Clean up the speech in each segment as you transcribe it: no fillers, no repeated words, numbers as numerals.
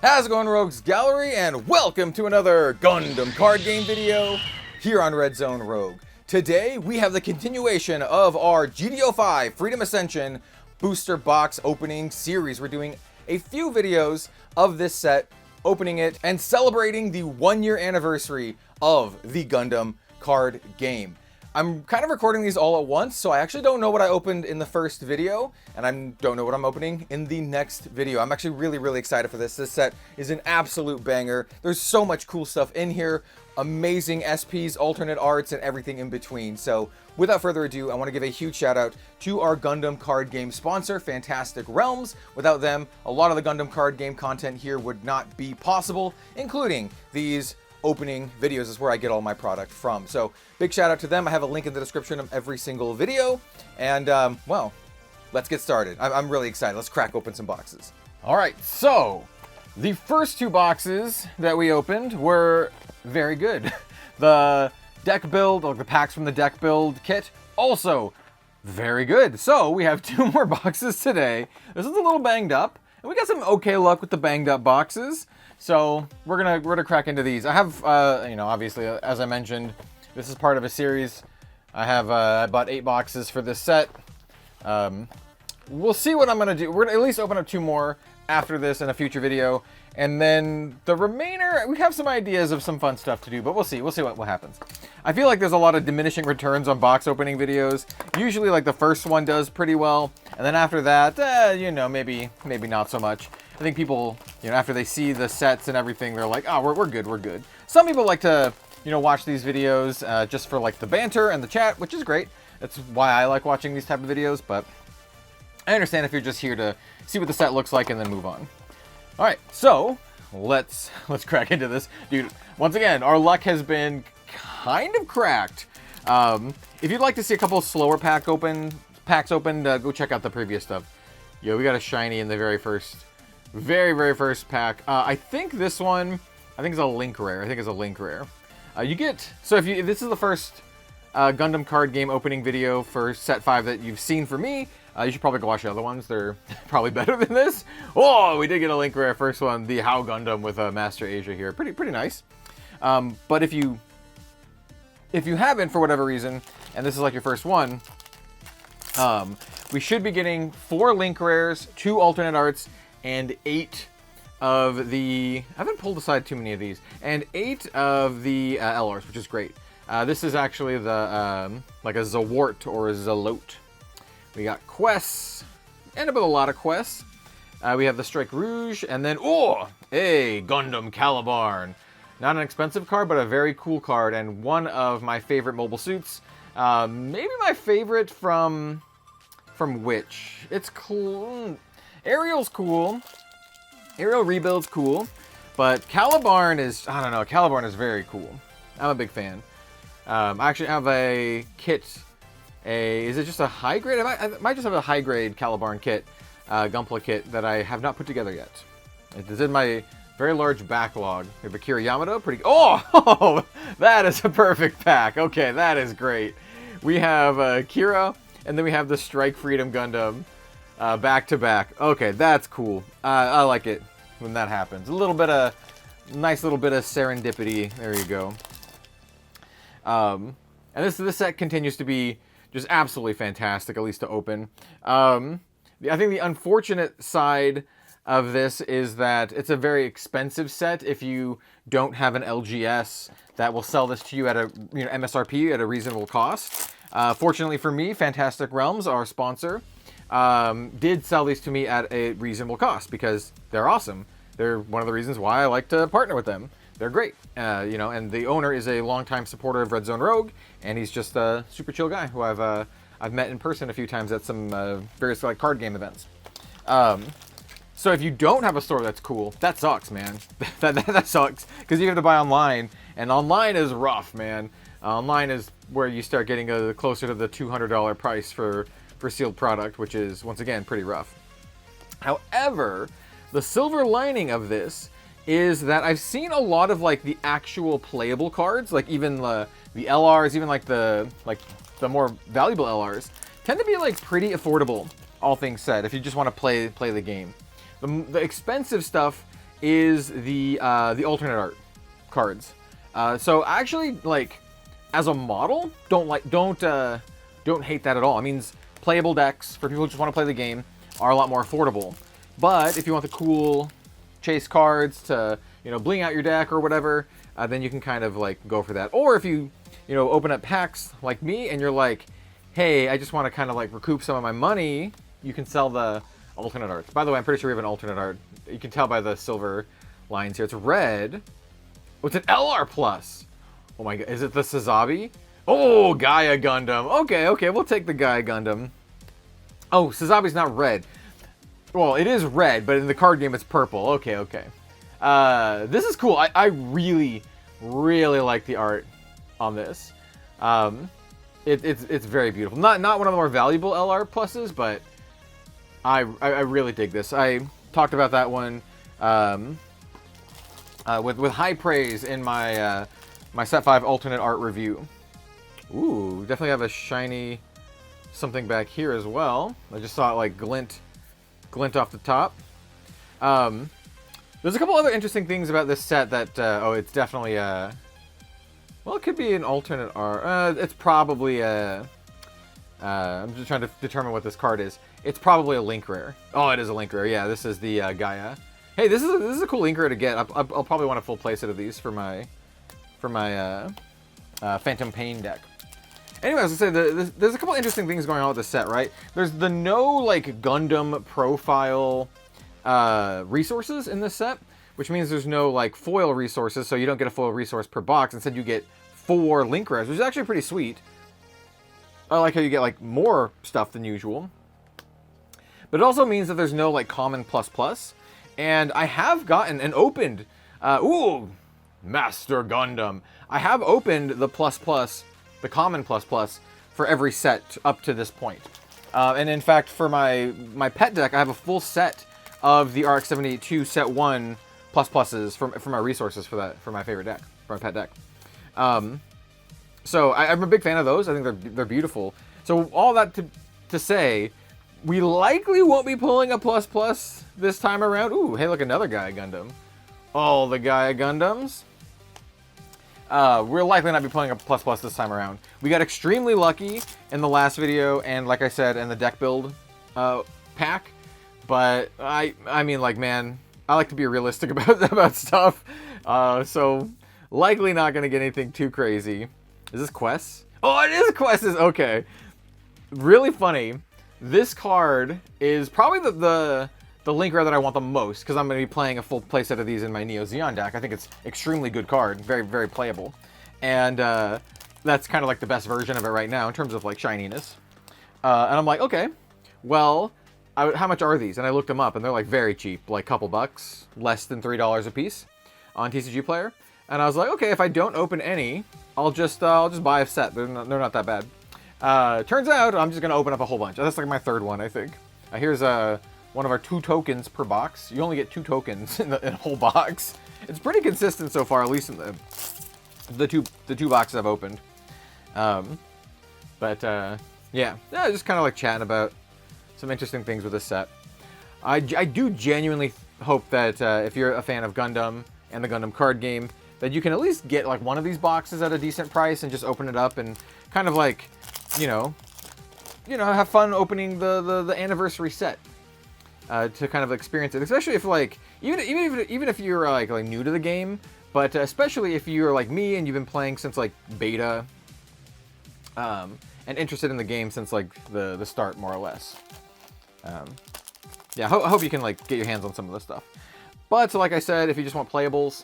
How's it going, Rogues Gallery, and welcome to another Gundam card game video here on Red Zone Rogue. Today we have the continuation of our GD05 Freedom Ascension booster box opening series. We're doing a few videos of this set, opening it and celebrating the 1-year anniversary of the Gundam card game. I'm kind of recording these all at once, so I actually don't know what I opened in the first video, and I don't know what I'm opening in the next video. I'm actually really excited for this. This set is an absolute banger. There's so much cool stuff in here. Amazing SPs, alternate arts, and everything in between. So without further ado, I want to give a huge shout out to our Gundam card game sponsor, Fantastic Realms. Without them, a lot of the Gundam card game content here would not be possible, including these opening videos is where I get all my product from. So big shout out to them. I have a link in the description of every single video. And well, let's get started. I'm really excited. Let's crack open some boxes. All right, so the first two boxes that we opened were very good. The deck build, or the packs from the deck build kit, also very good. So we have two more boxes today. This is a little banged up, and we got some okay luck with the banged up boxes. So we're gonna crack into these. I have, obviously, as I mentioned, this is part of a series. I bought 8 boxes for this set. We'll see what I'm gonna do. We're gonna at least open up 2 more after this in a future video, and then the remainder, we have some ideas of some fun stuff to do, but we'll see. We'll see what happens. I feel like there's a lot of diminishing returns on box opening videos. Usually, like, the first one does pretty well, and then after that, maybe not so much. I think people, after they see the sets and everything, they're like, oh, we're good. Some people like to, watch these videos just for, like, the banter and the chat, which is great. That's why I like watching these type of videos, but I understand if you're just here to see what the set looks like and then move on. All right, so let's crack into this. Dude, once again, our luck has been kind of cracked. If you'd like to see a couple of slower packs opened, go check out the previous stuff. Yo, we got a shiny in the very first pack. I think this one, is a link rare. If this is the first Gundam card game opening video for set 5 that you've seen for me, you should probably go watch the other ones. They're probably better than this. Oh, we did get a link rare first one, the How Gundam with Master Asia here. Pretty nice. But if you haven't, for whatever reason, and this is like your first one, we should be getting 4 link rares, 2 alternate arts, and 8 of the, I haven't pulled aside too many of these, and 8 of the LRs, which is great. This is actually the, like a Zawart or a Zalote. We got quests, end up with a lot of quests. We have the Strike Rouge, and then, a Gundam Calibarn. Not an expensive card, but a very cool card, and one of my favorite mobile suits. Maybe my favorite from which? It's cool. Ariel's cool. Ariel Rebuild's cool. But Calibarn is, I don't know, Calibarn is very cool. I'm a big fan. I actually have a kit. Is it just a high grade? I might just have a high grade Calibarn kit, Gunpla kit, that I have not put together yet. It is in my very large backlog. We have a Kira Yamato, oh, that is a perfect pack. Okay, that is great. We have Kira, and then we have the Strike Freedom Gundam. Back to back. Okay, that's cool. I like it when that happens. Nice little bit of serendipity. There you go. And this set continues to be just absolutely fantastic, at least to open. I think the unfortunate side of this is that it's a very expensive set if you don't have an LGS that will sell this to you at a MSRP at a reasonable cost. Fortunately for me, Fantastic Realms, our sponsor, did sell these to me at a reasonable cost because they're awesome. They're one of the reasons why I like to partner with them. They're great, and the owner is a longtime supporter of Red Zone Rogue, and he's just a super chill guy who I've met in person a few times at some various like card game events. So if you don't have a store that's cool, that sucks, man. that sucks because you have to buy online, and online is rough, man. Online is where you start getting closer to the $200 price for sealed product, which is, once again, pretty rough. However, the silver lining of this is that I've seen a lot of like the actual playable cards, like even the LRs, even like the more valuable LRs, tend to be like pretty affordable, all things said, if you just want to play the game. The expensive stuff is the alternate art cards. So actually, like, as a model, don't hate that at all. It means playable decks for people who just want to play the game are a lot more affordable. But if you want the cool chase cards to, you know, bling out your deck or whatever, then you can kind of like go for that. Or if you open up packs like me and you're like, hey, I just want to kind of like recoup some of my money, you can sell the alternate arts. By the way, I'm pretty sure we have an alternate art. You can tell by the silver lines here. It's red. Oh, it's an LR plus. Oh my god, is it the Sazabi? Oh, Gaia Gundam. Okay, we'll take the Gaia Gundam. Oh, Sazabi's not red. Well, it is red, but in the card game it's purple. Okay. This is cool. I really like the art on this. It's very beautiful. Not one of the more valuable LR pluses, but I really dig this. I talked about that one with high praise in my my Set 5 alternate art review. Ooh, definitely have a shiny something back here as well. I just saw it like glint off the top. There's a couple other interesting things about this set that oh, it's definitely well, it could be an alternate art. It's probably I'm just trying to determine what this card is. It's probably a link rare. Oh, it is a link rare. Yeah, this is the Gaia. Hey, this is a cool link rare to get. I'll probably want a full playset of these for my Phantom Pain deck. Anyway, as I say, there's a couple interesting things going on with this set, right? There's the no like Gundam profile resources in this set, which means there's no like foil resources, so you don't get a foil resource per box. Instead, you get 4 link rares, which is actually pretty sweet. I like how you get like more stuff than usual. But it also means that there's no like common plus. And I have gotten and opened, ooh, Master Gundam. I have opened the the common plus for every set up to this point. And in fact, for my pet deck, I have a full set of the RX-782 set 1 pluses for my resources for my favorite deck, for my pet deck. So I'm a big fan of those. I think they're beautiful. So all that to say, we likely won't be pulling a plus this time around. Ooh, hey, look, another Gaia Gundam. All the Gaia Gundams. We'll likely not be pulling a plus this time around. We got extremely lucky in the last video, and like I said, in the deck build pack. But I mean, like, man, I like to be realistic about stuff. So likely not gonna get anything too crazy. Is this Quests? Oh, it is Quests. Okay. Really funny. This card is probably the link rare that I want the most, because I'm going to be playing a full playset of these in my Neo Zeon deck. I think it's extremely good card, very playable, and that's kind of like the best version of it right now in terms of like shininess. And I'm like, okay, well, how much are these? And I looked them up, and they're like very cheap, like a couple bucks, less than $3 a piece on TCG Player. And I was like, okay, if I don't open any, I'll just buy a set. They're not that bad. Turns out I'm just gonna open up a whole bunch. That's like my third one, I think. Here's one of our 2 tokens per box. You only get 2 tokens in a whole box. It's pretty consistent so far, at least in the two boxes I've opened. Yeah, just kind of like chatting about some interesting things with this set. I do genuinely hope that if you're a fan of Gundam and the Gundam card game, that you can at least get like one of these boxes at a decent price and just open it up and kind of like, have fun opening the anniversary set to kind of experience it. Especially if like even if you're like new to the game, but especially if you're like me and you've been playing since like beta, and interested in the game since like the start more or less. Yeah, I hope you can like get your hands on some of this stuff. But so like I said, if you just want playables,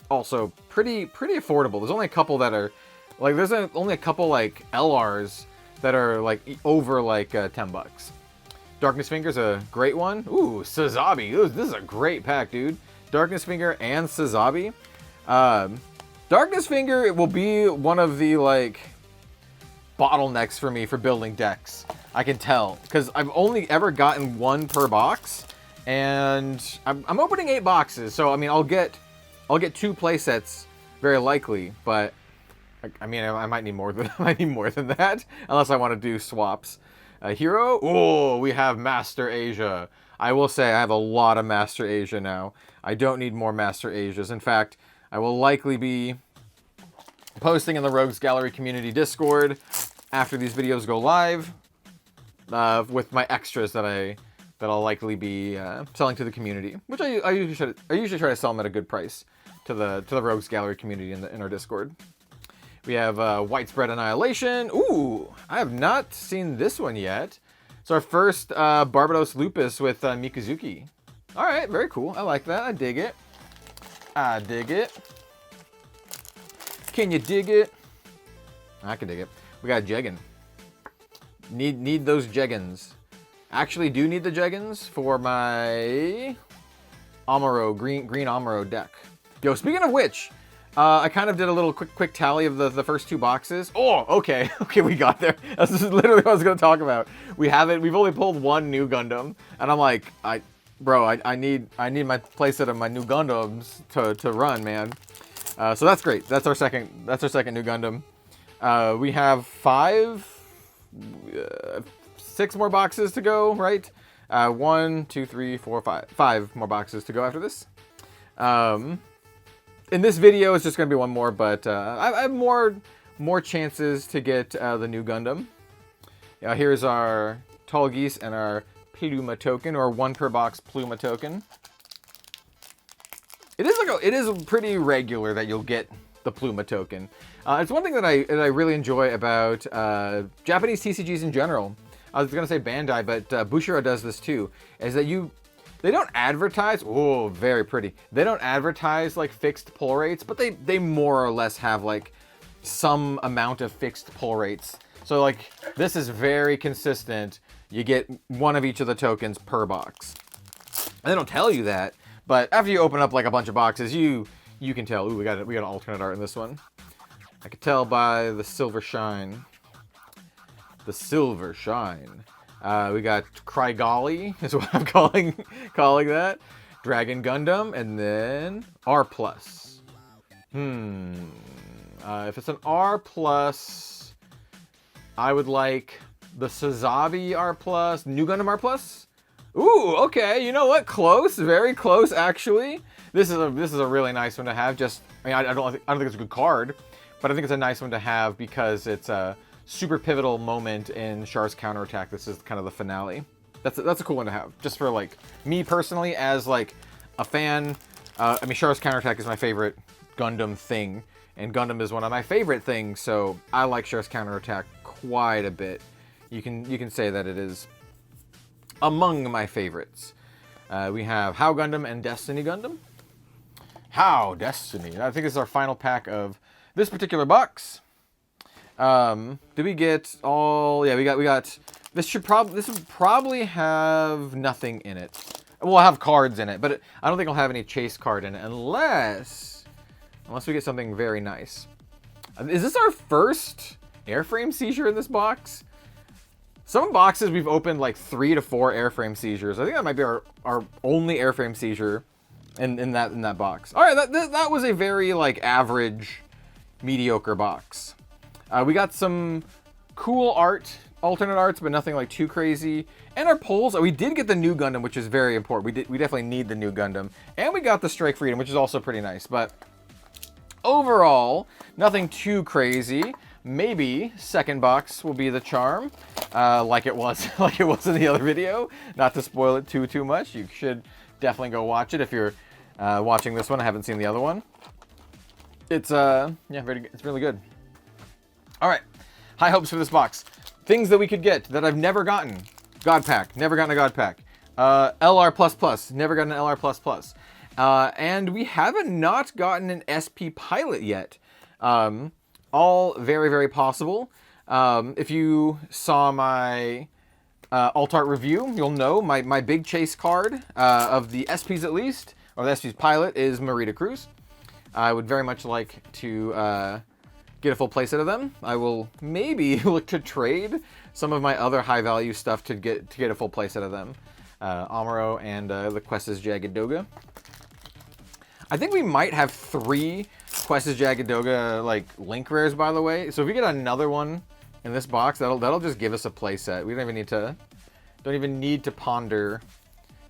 also pretty affordable. There's only a couple that are like only a couple like LRs that are like over like 10 bucks. Darkness Finger's a great one. Ooh, Sazabi. Ooh, this is a great pack, dude. Darkness Finger and Sazabi. Darkness Finger, it will be one of the like bottlenecks for me for building decks. I can tell, because I've only ever gotten 1 per box, and I'm opening 8 boxes. So I mean, I'll get 2 playsets very likely, but I mean, I might need more than that, unless I want to do swaps. Hero. Oh, we have Master Asia. I will say I have a lot of Master Asia now. I don't need more Master Asias. In fact, I will likely be posting in the Rogues Gallery community Discord after these videos go live with my extras that I'll likely be selling to the community, which I usually try to sell them at a good price to the Rogues Gallery community in our Discord. We have Widespread Annihilation. Ooh, I have not seen this one yet. It's our first Barbados Lupus with Mikazuki. All right, very cool. I like that. I dig it. I dig it. Can you dig it? I can dig it. We got Jeggin. Need those Jeggins. Actually, do need the Jeggins for my Amuro green Amuro deck. Yo, speaking of which, I kind of did a little quick tally of the first 2 boxes. Oh, okay, we got there. This is literally what I was going to talk about. We've only pulled 1 new Gundam, and I'm like, I need my playset of my new Gundams to run, man. So that's great. That's our second new Gundam. We have 6 more boxes to go, right? 1, 2, 3, 4, 5. 5 more boxes to go after this. In this video, it's just going to be 1 more, but I have more chances to get the new Gundam. Here's our Tall Geese and our Pluma token, or 1 per box Pluma token. It is pretty regular that you'll get the Pluma token. It's one thing that I really enjoy about Japanese TCGs in general. I was gonna say Bandai, but Bushiroad does this too. Is that they don't advertise. Oh, very pretty. They don't advertise like fixed pull rates, but they more or less have like some amount of fixed pull rates. So like this is very consistent. You get 1 of each of the tokens per box. And they don't tell you that, but after you open up like a bunch of boxes, you can tell. Ooh, we got an alternate art in this one. I could tell by the silver shine. The silver shine. We got Krygali, is what I'm calling that. Dragon Gundam, and then R+. If it's an R+, I would like the Sazabi R+, New Gundam R+. Ooh, okay, you know what? Close, very close, actually. This is a really nice one to have. I don't think it's a good card, but I think it's a nice one to have because it's a super pivotal moment in Char's counterattack. This is kind of the finale. That's a cool one to have, just for like me personally as like a fan. Char's counterattack is my favorite Gundam thing, and Gundam is one of my favorite things, so I like Char's counterattack quite a bit. You can say that it is among my favorites. We have How Gundam and Destiny Gundam. How Destiny. I think this is our final pack of this particular box. Did we get all? Yeah, we got. This would probably have nothing in it. We'll have cards in it, but I don't think I'll have any chase card in it unless we get something very nice. Is this our first airframe seizure in this box? Some boxes we've opened like 3 to 4 airframe seizures. I think that might be our only airframe seizure in that box. All right, that was a very like average, mediocre box. We got some cool alternate arts, but nothing like too crazy. And our pulls, we did get the new Gundam, which is very important. We definitely need the new Gundam, and we got the Strike Freedom, which is also pretty nice. But overall, nothing too crazy. Maybe second box will be the charm, like it was in the other video. Not to spoil it too much. You should definitely go watch it if you're watching this one. I haven't seen the other one. It's it's really good. All right, high hopes for this box. Things that we could get that I've never gotten. God Pack, never gotten a God Pack. LR++, never gotten an LR++. And we haven't not gotten an SP Pilot yet. All very, very possible. If you saw my alt art review, you'll know my big chase card of the SPs at least, or the SPs Pilot, is Marita Cruz. I would very much like to get a full playset of them. I will maybe look to trade some of my other high value stuff to get a full playset of them. Amuro and the Quest's Jagged Doga. I think we might have 3 Quest's Jagged Doga like link rares, by the way. So if we get another one in this box, that'll just give us a playset. We don't even need to ponder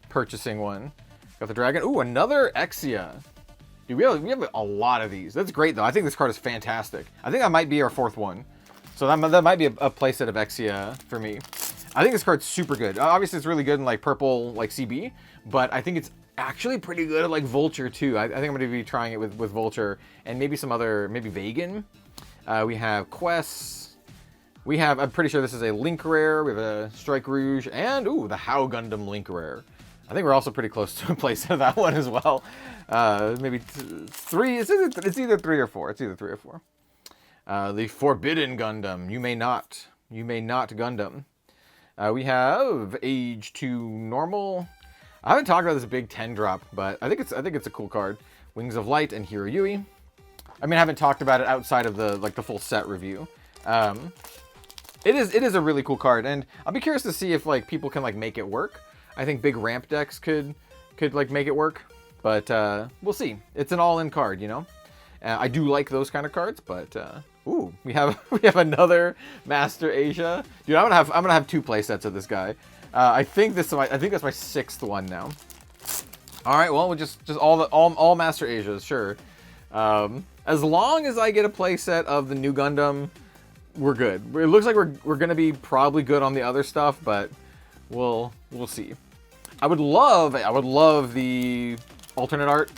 purchasing one. Got the dragon. Ooh, another Exia. Dude, we have a lot of these. That's great, though. I think this card is fantastic. I think that might be our 4th one. So that might be a playset of Exia for me. I think this card's super good. Obviously, it's really good in, like, purple, like, CB. But I think it's actually pretty good at, like, Vulture, too. I think I'm going to be trying it with Vulture. And maybe some other, maybe Vegan. We have Quests. We have, I'm pretty sure this is a Link Rare. We have a Strike Rouge. And, ooh, the How Gundam Link Rare. I think we're also pretty close to a playset of that one as well. Maybe 3. It's either 3 or 4. It's either 3 or 4. The Forbidden Gundam. You may not Gundam. We have Age 2 Normal. I haven't talked about this big 10 drop, but I think it's a cool card. Wings of Light and Hiro Yui. I mean, I haven't talked about it outside of the full set review. It is a really cool card, and I'll be curious to see if like people can like make it work. I think big ramp decks could like make it work, but we'll see. It's an all-in card, you know. I do like those kind of cards, but ooh, we have another Master Asia. Dude, I'm gonna have 2 play sets of this guy. I think that's my 6th one now. All right, well, we'll just all Master Asias, sure. As long as I get a play set of the new Gundam, we're good. It looks like we're gonna be probably good on the other stuff, but we'll see. I would love the alternate art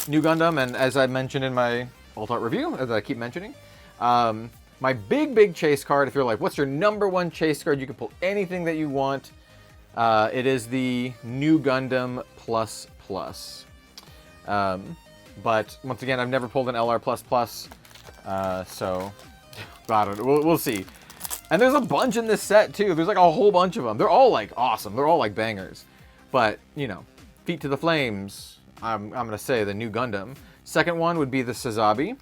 new Gundam, and as I mentioned in my alt art review, as I keep mentioning, my big chase card. If you're like, what's your #1 chase card? You can pull anything that you want. It is the new Gundam Plus Plus. But once again, I've never pulled an LR Plus Plus, so I don't know. We'll see. And there's a bunch in this set too. There's like a whole bunch of them. They're all like awesome. They're all like bangers. But you know, Feet to the Flames. I'm gonna say the new Gundam. Second one would be the Sazabi.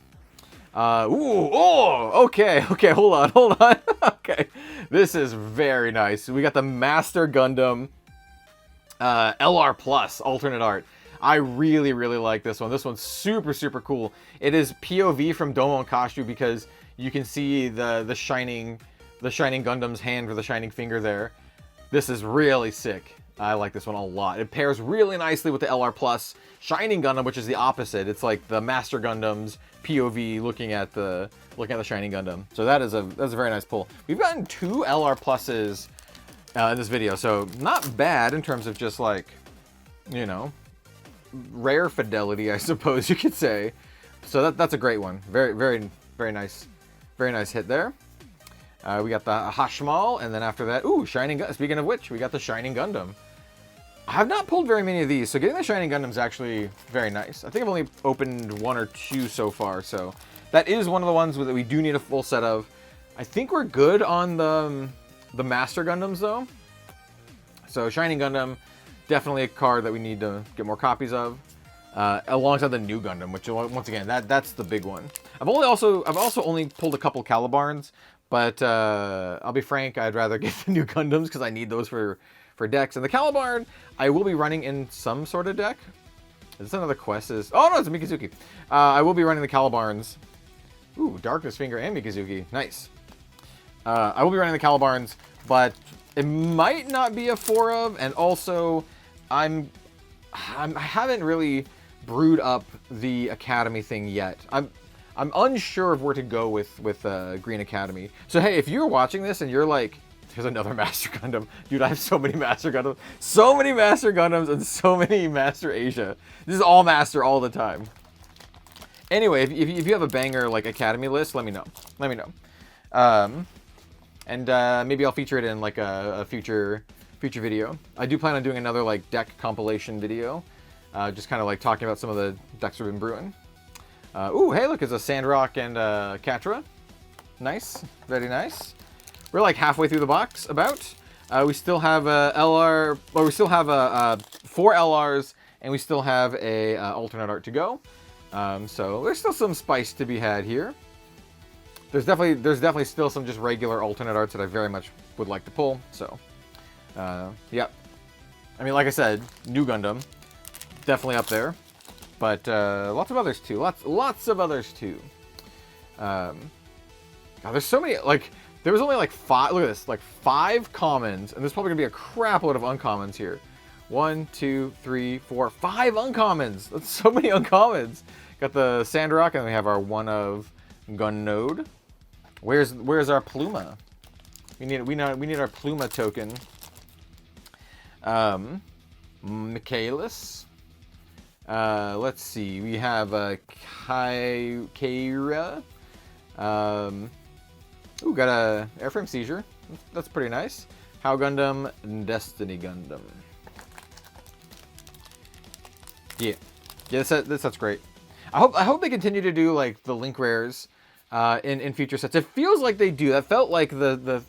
Okay, hold on. Okay, this is very nice. We got the Master Gundam LR Plus alternate art. I really like this one. This one's super cool. It is POV from Domo and Kashu because you can see the shining Gundam's hand with the shining finger there. This is really sick. I like this one a lot. It pairs really nicely with the LR Plus Shining Gundam, which is the opposite. It's like the Master Gundam's POV looking at the Shining Gundam. So that's a very nice pull. We've gotten 2 LR Pluses in this video, so not bad in terms of just like, you know, rare fidelity, I suppose you could say. So that's a great one. Very nice hit there. We got the Hashmal, and then after that, ooh, Shining Gundam. Speaking of which, we got the Shining Gundam. I have not pulled very many of these, so getting the Shining Gundam is actually very nice. I think I've only opened 1 or 2 so far, so that is one of the ones that we do need a full set of. I think we're good on the Master Gundams, though. So Shining Gundam, definitely a card that we need to get more copies of, alongside the new Gundam, which once again, that's the big one. I've also only pulled a couple Calibarns, but I'll be frank, I'd rather get the new Gundams because I need those for decks. And the Calibarn, I will be running in some sort of deck. Is this another quest? Oh no, it's a Mikazuki. I will be running the Calibarns. Ooh, Darkness Finger and Mikazuki. Nice. I will be running the Calibarns, but it might not be a 4 of, and also I haven't really brewed up the Academy thing yet. I'm unsure of where to go with Green Academy. So hey, if you're watching this and you're like, there's another Master Gundam. Dude, I have so many Master Gundams. So many Master Gundams and so many Master Asia. This is all Master all the time. Anyway, if you have a banger like Academy list, let me know. And maybe I'll feature it in like a future video. I do plan on doing another like deck compilation video. Just kind of like talking about some of the decks we've been brewing. Ooh, hey, look, it's a Sandrock and Catra. Nice, very nice. We're like halfway through the box, about. We still have LR, or we still have 4 LRs, and we still have a alternate art to go. So there's still some spice to be had here. There's definitely still some just regular alternate arts that I very much would like to pull. So, yep. I mean, like I said, new Gundam, definitely up there. But lots of others too. Lots of others too. God, there's so many. Like, there was only like 5. Look at this, like 5 commons, and there's probably gonna be a crap load of uncommons here. 1, 2, 3, 4, 5 uncommons. That's so many uncommons. Got the Sandrock, and we have our one of Gun Node. Where's our Pluma? We need our Pluma token. Michaelis. Let's see. We have Kyra. Ooh, got a Airframe Seizure. That's pretty nice. How Gundam, Destiny Gundam. Yeah, that's great. I hope they continue to do like the link rares in future sets. It feels like they do. That felt like the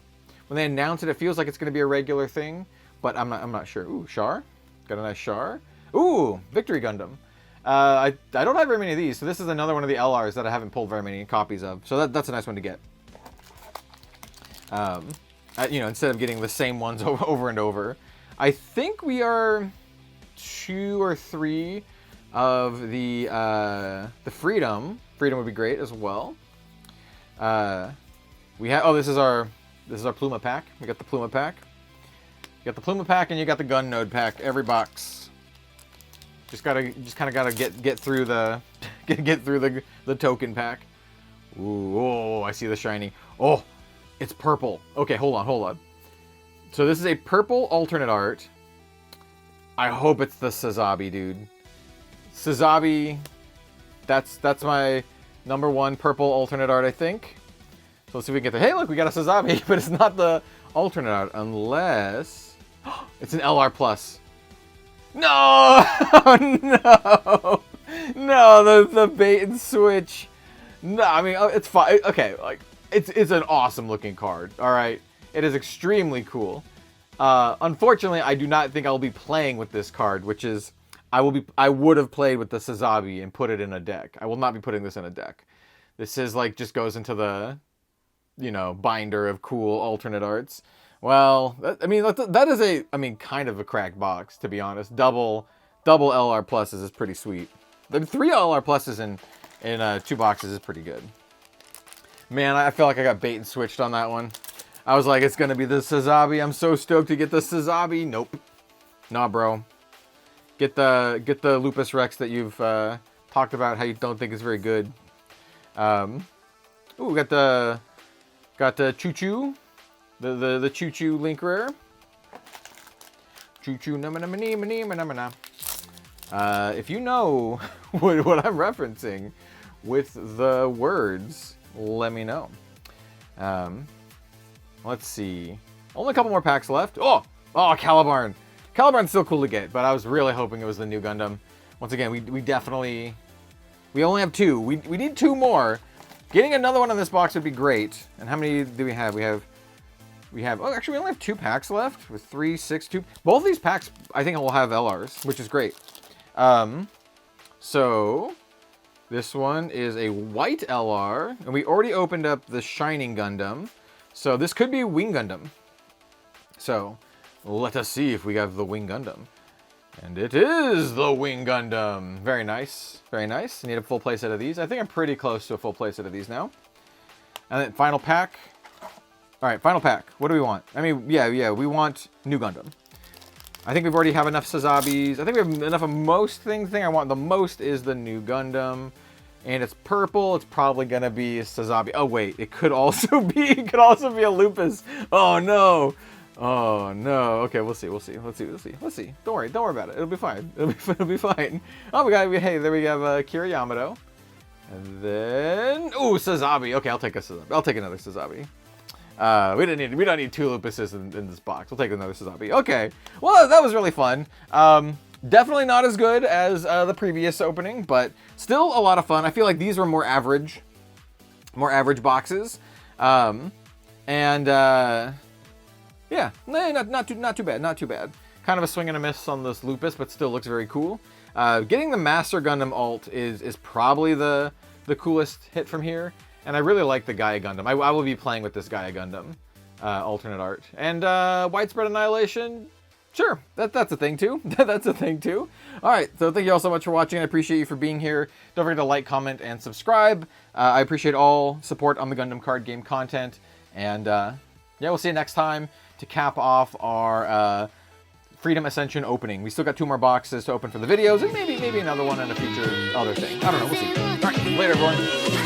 when they announced it, it feels like it's going to be a regular thing, but I'm not sure. Ooh, Char, got a nice Char. Ooh, Victory Gundam. I don't have very many of these, so this is another one of the LRs that I haven't pulled very many copies of. So that's a nice one to get. You know, instead of getting the same ones over and over. I think we are 2 or 3 of the Freedom. Freedom would be great as well. We have this is our Pluma pack. We got the Pluma pack. You got the Pluma pack and you got the Gun Node pack. Every box. Just kind of gotta get through the get through the token pack. Ooh, oh, I see the shiny. Oh, it's purple. Okay, hold on. So this is a purple alternate art. I hope it's the Sazabi, dude. Sazabi, that's my #1 purple alternate art, I think. So let's see if we can get the. Hey, look, we got a Sazabi, but it's not the alternate art unless it's an LR plus. No, no, the bait and switch. No, I mean it's fine. Okay, like it's an awesome looking card. All right, it is extremely cool. Unfortunately, I do not think I'll be playing with this card, which is I would have played with the Sazabi and put it in a deck. I will not be putting this in a deck. This is like just goes into the, you know, binder of cool alternate arts. Well, that is kind of a cracked box, to be honest. Double LR pluses is pretty sweet. The 3 LR pluses in 2 boxes is pretty good. Man, I feel like I got bait and switched on that one. I was like, it's gonna be the Sazabi. I'm so stoked to get the Sazabi. Nope. Nah, bro. Get the Lupus Rex that you've talked about how you don't think is very good. Ooh, got the Choo Choo. The Choo Choo link rare. Choo Choo na. If you know what I'm referencing with the words, let me know. Let's see. Only a couple more packs left. Oh, Calibarn. Calibarn's still cool to get, but I was really hoping it was the new Gundam. Once again, we only have 2. We need 2 more. Getting another one in this box would be great. And how many do we have? We have. Oh, actually, we only have 2 packs left with 3, 6, 2. Both of these packs, I think, will have LRs, which is great. So this one is a white LR, and we already opened up the Shining Gundam. So this could be Wing Gundam. So let us see if we have the Wing Gundam. And it is the Wing Gundam. Very nice. Very nice. I need a full playset of these. I think I'm pretty close to a full playset of these now. And then final pack. All right, final pack. What do we want? I mean, yeah, we want new Gundam. I think we've already have enough Sazabis. I think we have enough of most things. The thing I want the most is the new Gundam. And it's purple. It's probably gonna be a Sazabi. Oh wait, it could also be a Lupus. Oh no. Oh no. Okay, we'll see. Let's see. Don't worry about it. It'll be fine. It'll be fine. Oh, hey, there we have Kira Yamato. And then Sazabi. Okay, I'll take a Sazabi. I'll take another Sazabi. We don't need 2 Lupuses in this box. We'll take another Sazabi. Okay. Well, that was really fun. Definitely not as good as the previous opening, but still a lot of fun. I feel like these were more average boxes. Yeah, not too bad. Kind of a swing and a miss on this Lupus, but still looks very cool. Getting the Master Gundam alt is probably the coolest hit from here. And I really like the Gaia Gundam. I will be playing with this Gaia Gundam alternate art. And Widespread Annihilation, sure, that's a thing too. That's a thing too. All right, so thank you all so much for watching. I appreciate you for being here. Don't forget to like, comment, and subscribe. I appreciate all support on the Gundam card game content. And yeah, we'll see you next time to cap off our Freedom Ascension opening. We still got 2 more boxes to open for the videos, and maybe another one in a future other thing. I don't know, we'll see. All right, later everyone.